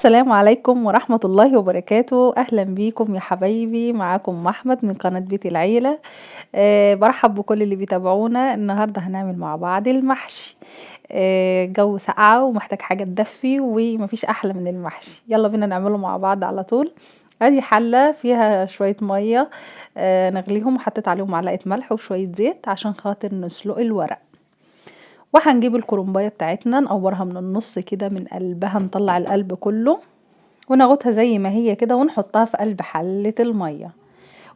السلام عليكم ورحمة الله وبركاته. أهلا بيكم يا حبايبي، معاكم أحمد من قناة بيت العيلة. برحب بكل اللي بيتابعونا. النهاردة هنعمل مع بعض المحشي. جو ساقعة ومحتاج حاجة تدفي ومفيش أحلى من المحشي. يلا بينا نعمله مع بعض على طول. ادي حلة فيها شوية مية، نغليهم، وحطيت عليهم معلقة ملح وشوية زيت عشان خاطر نسلق الورق. وهنجيب الكرنبايه بتاعتنا نقورها من النص كده، من قلبها نطلع القلب كله، وناخدها زي ما هي كده ونحطها في قلب حلة المية،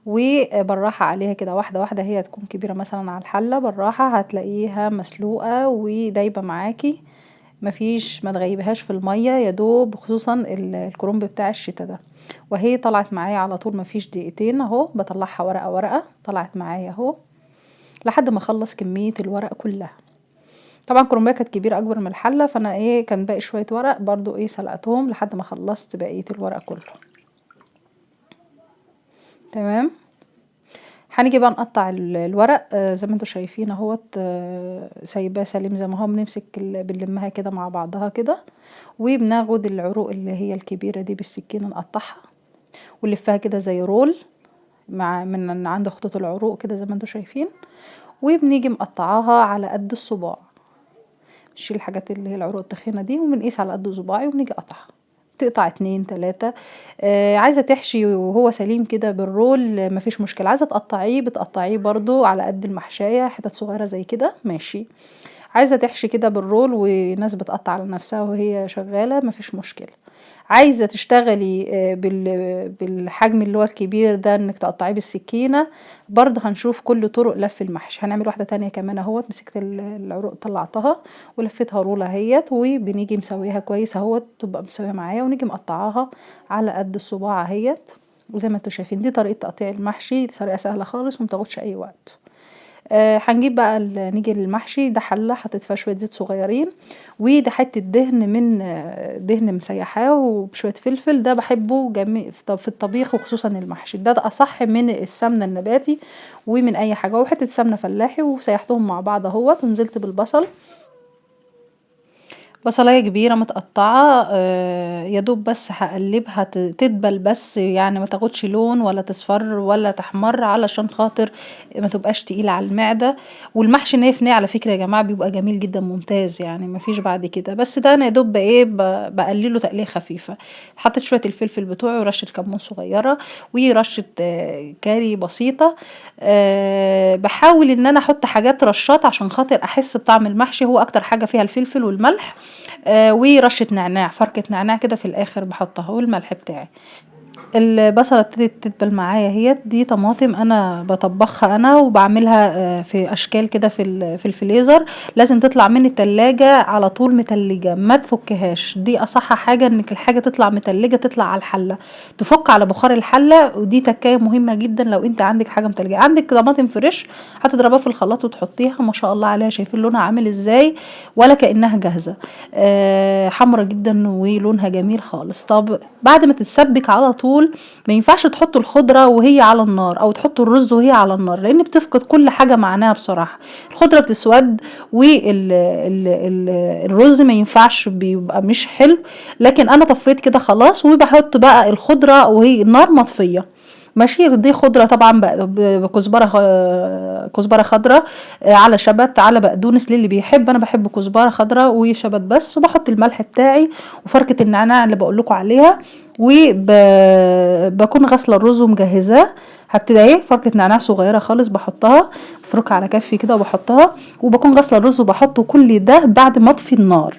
وبالراحة عليها كده واحدة واحدة. هي تكون كبيرة مثلا على الحلة، بالراحة هتلاقيها مسلوقة ودايبة معاكي، مفيش، ما تغيبهاش في المية يا دوب، خصوصا الكرنب بتاع الشتا ده. وهي طلعت معايا على طول، مفيش دقيقتين اهو، بطلعها ورقة ورقة، طلعت معايا اهو لحد ما اخلص كمية الورق كلها. طبعا كرنبايه كانت كبيره اكبر من الحله، فانا كان باقي شويه ورق برضو سلقتهم لحد ما خلصت بقيه الورق كله. تمام. هنيجي بقى نقطع الورق زي ما انتوا شايفين اهوت، سايباه سليم زي ما هو، بنمسك بنلمها كده مع بعضها كده، وبناخد العروق اللي هي الكبيره دي بالسكينه نقطعها ونلفها كده زي رول من عند خطوط العروق كده زي ما انتوا شايفين، وبنيجي مقطعاها على قد الصباع. نشيل الحاجات اللي هي العروق التخينه دي وبنقيس على قد صباعي وبنيجي قطعها، تقطع 2 3. عايزه تحشي وهو سليم كده بالرول مفيش مشكله، عايزه تقطعيه بتقطعيه برضو على قد المحشايه حتت صغيره زي كده ماشي. عايزه تحشي كده بالرول، وناس بتقطع على نفسها وهي شغاله مفيش مشكله. عايزه تشتغلي بالحجم اللي هو الكبير ده، انك تقطعيه بالسكينه برضه. هنشوف كل طرق لف المحشي. هنعمل واحده تانية كمان اهوت، مسكت العروق طلعتها ولفتها رولة اهيت، وبنيجي مسويها كويس اهوت، تبقى مسويه معايا، ونيجي مقطعاها على قد الصباع اهيت. وزي ما انتوا شايفين دي طريقه تقطيع المحشي، دي طريقه سهله خالص ومتاخدش اي وقت. هنجيب بقى نيجي للمحشي ده. حله حطيت فيها شويه زيت صغيرين، وده حته دهن من دهن مسيحاه وبشويه فلفل، ده بحبه جميل في الطبيخ وخصوصا المحشي، ده اصح من السمنه النباتي ومن اي حاجه. وحته سمنه فلاحي وسيحتهم مع بعض اهوت، ونزلت بالبصل، بصلايه كبيره متقطعه، يا دوب بس هقلبها تدبل بس، يعني ما تاخدش لون ولا تصفر ولا تحمر، علشان خاطر ما تبقاش تقيله على المعده. والمحشي ناي على فكره يا جماعه بيبقى جميل جدا ممتاز، يعني ما فيش بعد كده. بس ده انا يا دوب بقلله تقليه خفيفه. حطيت شويه الفلفل بتوعي ورشه كمون صغيره ورشه كاري بسيطه. بحاول ان انا احط حاجات رشات عشان خاطر احس بطعم المحشي، هو اكتر حاجه فيها الفلفل والملح. ورشه نعناع، فركه نعناع كده في الاخر بحطها، والملح بتاعي. البصله ابتدت تدبل معايا اهيت. دي طماطم انا بطبخها انا وبعملها في اشكال كده في الفريزر، لازم تطلع من التلاجة على طول متلجة، ما تفكهاش. دي اصح حاجه، انك الحاجه تطلع متلجة تطلع على الحله، تفك على بخار الحله. ودي تكايه مهمه جدا. لو انت عندك حاجه متلجة، عندك طماطم فريش، هتضربها في الخلاط وتحطيها، ما شاء الله عليها، شايفين لونها عامل ازاي، ولا كانها جاهزه. حمرة جدا ولونها جميل خالص. طب بعد ما تتسبك على طول، ما ينفعش تحطوا الخضره وهي على النار، او تحطوا الرز وهي على النار، لان بتفقد كل حاجه معناها بصراحه. الخضره بتسود، والرز ما ينفعش، بيبقى مش حلو. لكن انا طفيت كده خلاص، وبحط بقى الخضره وهي النار مطفيه ماشي. دي خضره طبعا بكزبره، كزبره خضراء، على شبت، على بقدونس للي بيحب. انا بحب كزبره خضراء وشبت بس. وبحط الملح بتاعي وفركه النعناع اللي بقول لكم عليها، وبكون غاسله الرز ومجهزاه. هبتدي فركه نعناع صغيره خالص بحطها، بفركها على كفي كده وبحطها، وبكون غاسله الرز وبحطه كل ده بعد ما اطفي النار.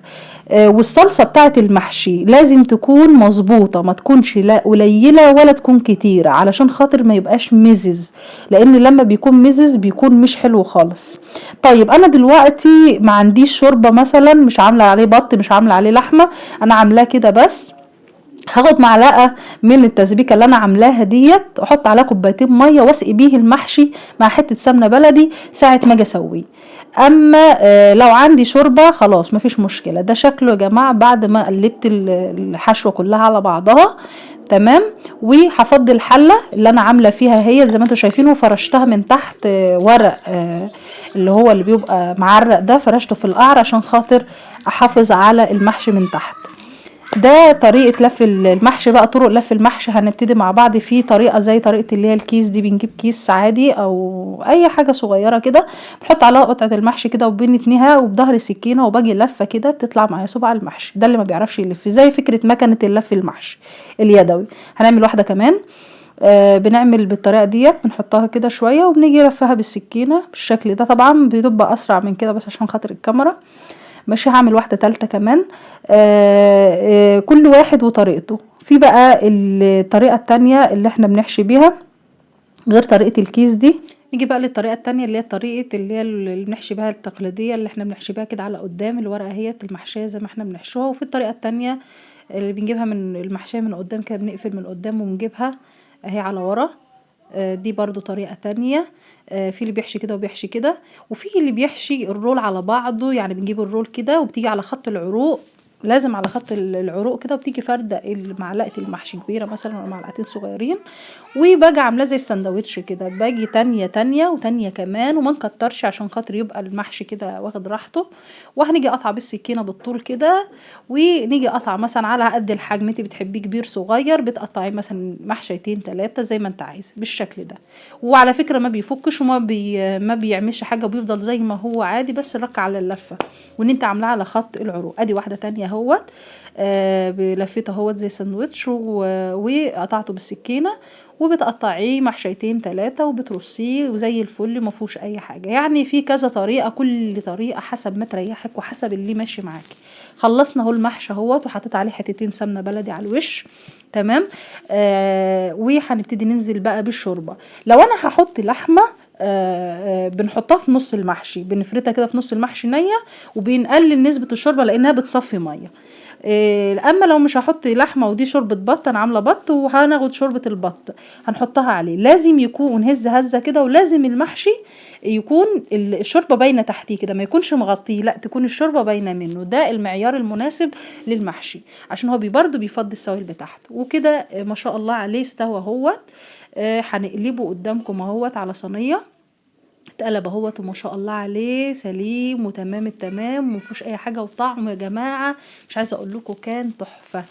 والصلصه بتاعه المحشي لازم تكون مظبوطه، ما تكونش لا قليله ولا تكون كتيره، علشان خاطر ما يبقاش مزز، لان لما بيكون مزز بيكون مش حلو خالص. طيب انا دلوقتي ما عنديش شوربه مثلا، مش عامله عليه بط، مش عامله عليه لحمه، انا عاملاه كده بس. هاخد معلقه من التسبيكه اللي انا عاملاها ديت، احط عليها كوبايتين ميه، واسقي بيه المحشي مع حته سمنه بلدي ساعه ما اجي اسويه. اما لو عندي شوربه خلاص مفيش مشكله. ده شكله يا جماعه بعد ما قلبت الحشوه كلها على بعضها. تمام. وهفضي الحله اللي انا عامله فيها هي زي ما انتم شايفين، وفرشتها من تحت ورق اللي هو اللي بيبقى معرق ده، فرشته في القعر عشان خاطر احافظ على المحشي من تحت. ده طريقة لف المحشي بقى. طرق لف المحشي هنبتدي مع بعض. في طريقة زي طريقة اللي هي الكيس دي، بنجيب كيس عادي او اي حاجة صغيرة كده، بنحط عليها قطعة المحشي كده وبنتنيها وبظهر السكينة وباجي لفة كده بتطلع معايا صباع المحشي. ده اللي ما بيعرفش يلف، زي فكرة مكنة اللف المحشي اليدوي. هنعمل واحدة كمان. بنعمل بالطريقة ديت، بنحطها كده شوية وبنيجي لفها بالسكينة بالشكل ده. طبعا بتبقى اسرع من كده بس عشان خاطر الكاميرا. ماشي، هعمل واحدة تالتة كمان. كل واحد وطريقته. في بقى الطريقة التانية اللي احنا بنحشي بيها غير طريقة الكيس دي. نيجي بقى للطريقة التانية اللي هي طريقة اللي بنحشي بيها التقليدية، اللي احنا بنحشي بيها كده على قدام الورقة هي المحشية زي ما احنا بنحشوها. وفي الطريقة التانية اللي بنجيبها من المحشية من قدام كده، بنقفل من قدام وبنجيبها اهي على ورا. دي برضو طريقة تانية. في اللي بيحشي كده وبيحشي كده، وفي اللي بيحشي الرول على بعضه. يعني بنجيب الرول كده وبتيجي على خط العروق، لازم على خط العروق كده، وبتيجي فردة معلقة المحشي كبيرة مثلا ولا معلقتين صغيرين، وباجي عاملاه زي السندوتش كده. باجي تانية تانية وتانية كمان، وما نكترش عشان خاطر يبقى المحشي كده واخد راحته. وهنيجي قطعه بالسكينة بالطول كده، ونيجي قطعه مثلا على قد الحجم. انت بتحبيه كبير صغير بتقطعي مثلا محشيتين 3 زي ما انت عايزه بالشكل ده. وعلى فكرة ما بيفكش ما بيعملش حاجة، بيفضل زي ما هو عادي، بس رك على اللفة وان انت عاملاه على خط العروق. ادي واحدة تانية اهوت. بلفته اهوت زي ساندوتش وقطعته بالسكينة، وبتقطعيه محشيتين 3 وبترصيه وزي الفل، ما فيهوش اي حاجه. يعني في كذا طريقه، كل طريقه حسب ما تريحك وحسب اللي ماشي معاكي. خلصنا اهو المحشي اهوت، وحطيت عليه حتتين سمنه بلدي على الوش. تمام. وهنبتدي ننزل بقى بالشوربه. لو انا هحط لحمه، بنحطها في نص المحشي، بنفردها كده في نص المحشي نيه، وبنقلل نسبه الشوربه لانها بتصفي ميه. اما لو مش هحط لحمه ودي شوربه بط، انا عامله بط وهناخد شوربه البط هنحطها عليه. لازم يكون هز هزه كده، ولازم المحشي يكون الشوربه باينه تحتيه كده، ما يكونش مغطيه، لا تكون الشوربه باينه منه. ده المعيار المناسب للمحشي، عشان هو برضه بيفضي السوائل بتاعته. وكده ما شاء الله عليه استوى اهوت. هنقلبه قدامكم اهوت على صينيه. اتقلب اهوت وما شاء الله عليه سليم وتمام التمام ومفيهوش اي حاجه. وطعم يا جماعه مش عايزه اقول لكم كان تحفه،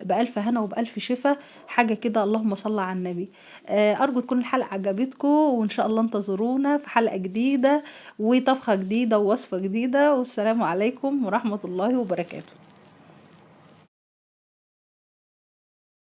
بألف هنا وبألف شفا. حاجه كده اللهم صل على النبي. ارجو تكون الحلقه عجبتكم، وان شاء الله انتظرونا في حلقه جديده وطبخه جديده ووصفه جديده. والسلام عليكم ورحمه الله وبركاته.